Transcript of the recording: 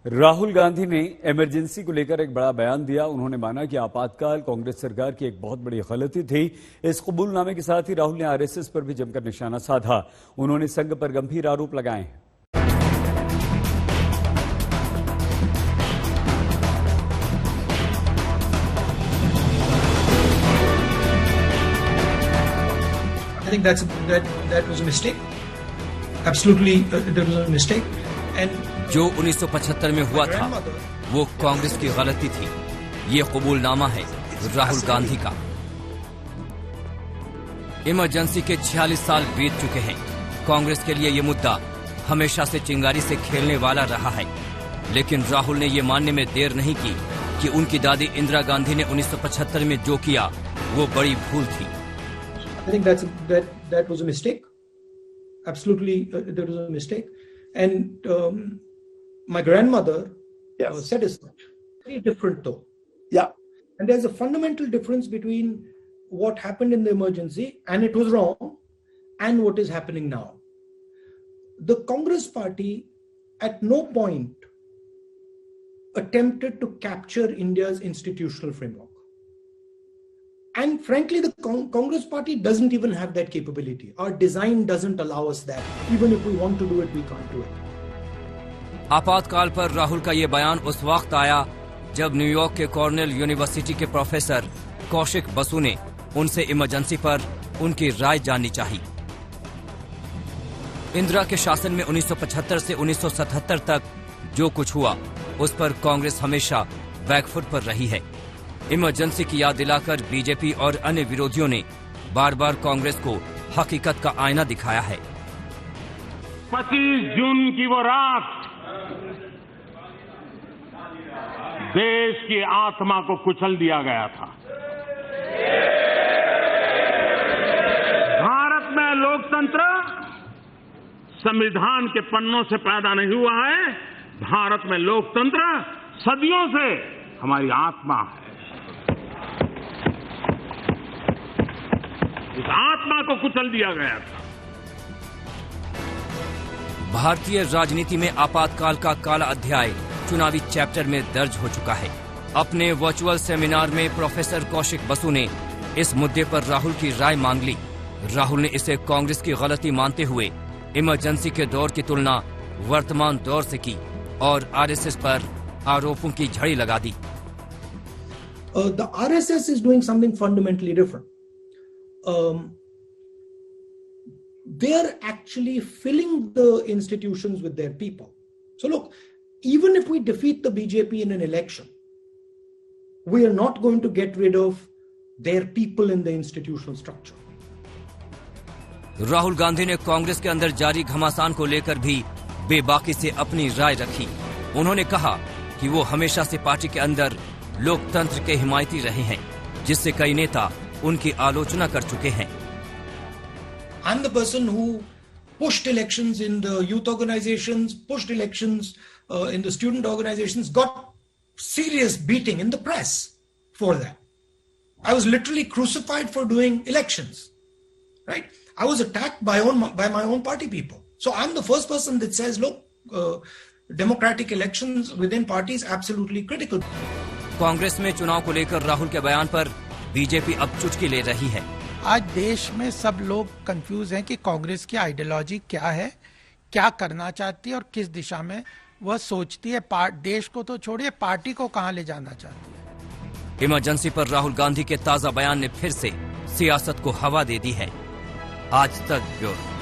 राहुल गांधी ने इमरजेंसी को लेकर एक बड़ा बयान दिया। उन्होंने माना कि आपातकाल कांग्रेस सरकार की एक बहुत बड़ी गलती थी। इस कबूलनामे के साथ ही राहुल ने आरएसएस पर भी जमकर निशाना साधा। उन्होंने संघ पर गंभीर आरोप लगाए हैं। I think that was a mistake. Absolutely, that was a mistake. And जो 1975 में हुआ था वो कांग्रेस की गलती थी। ये कबूलनामा है राहुल गांधी का। इमरजेंसी के 46 साल बीत चुके हैं। कांग्रेस के लिए ये मुद्दा हमेशा से चिंगारी से खेलने वाला रहा है, लेकिन राहुल ने ये मानने में देर नहीं की कि उनकी दादी इंदिरा गांधी ने 1975 में जो किया वो बड़ी भूल थी। I think that was a mistake. Absolutely, that was a mistake. And my grandmother said as much. Very different though. Yeah. And there's a fundamental difference between what happened in the emergency and it was wrong and what is happening now. The Congress party at no point attempted to capture India's institutional framework. And frankly, the Congress party doesn't even have that capability. Our design doesn't allow us that. Even if we want to do it, we can't do it. आपातकाल पर राहुल का ये बयान उस वक्त आया जब New York के कॉर्नेल यूनिवर्सिटी के प्रोफेसर कौशिक बसु ने उनसे इमरजेंसी पर उनकी राय जाननी चाहिए। इंदिरा के शासन में 1975 से 1977 तक जो कुछ हुआ उस पर कांग्रेस हमेशा बैकफुट पर रही है। इमरजेंसी की याद दिलाकर बीजेपी और अन्य विरोधियों ने बार बार कांग्रेस को हकीकत का आईना दिखाया है। 25 जून की वो रात देश की आत्मा को कुचल दिया गया था। भारत में लोकतंत्र संविधान के पन्नों से पैदा नहीं हुआ है। भारत में लोकतंत्र सदियों से हमारी आत्मा है। इस आत्मा को कुचल दिया गया था। भारतीय राजनीति में आपातकाल का काला अध्याय चुनावी चैप्टर में दर्ज हो चुका है। अपने वर्चुअल सेमिनार में प्रोफेसर कौशिक बसु ने इस मुद्दे पर राहुल की राय मांग ली। राहुल ने इसे कांग्रेस की गलती मानते हुए इमरजेंसी के दौर की तुलना वर्तमान दौर से की और आरएसएस पर आरोपों की झड़ी लगा दी। The RSS is doing something fundamentally different. They are actually filling the institutions with their people. So look, even if we defeat the BJP in an election, we are not going to get rid of their people in the institutional structure. Rahul Gandhi ने कांग्रेस के अंदर जारी घमासान को लेकर भी बेबाकी से अपनी राय रखी। उन्होंने कहा कि वो हमेशा से पार्टी के अंदर लोकतंत्र के हिमायती रहे हैं, जिससे कई नेता उनकी आलोचना कर चुके हैं। I'm the person who pushed elections in the youth organizations, pushed elections in the student organizations, got serious beating in the press for that. I was literally crucified for doing elections, right? I was attacked by my own party people. So I'm the first person that says, look, democratic elections within parties absolutely critical. Congress में चुनाव को लेकर राहुल के बयान पर BJP अब चुटकी ले रही है। आज देश में सब लोग कंफ्यूज हैं कि कांग्रेस की आइडियोलॉजी क्या है, क्या करना चाहती है और किस दिशा में वह सोचती है। देश को तो छोड़िए, पार्टी को कहां ले जाना चाहती है। इमरजेंसी पर राहुल गांधी के ताजा बयान ने फिर से सियासत को हवा दे दी है। आज तक ब्यूरो।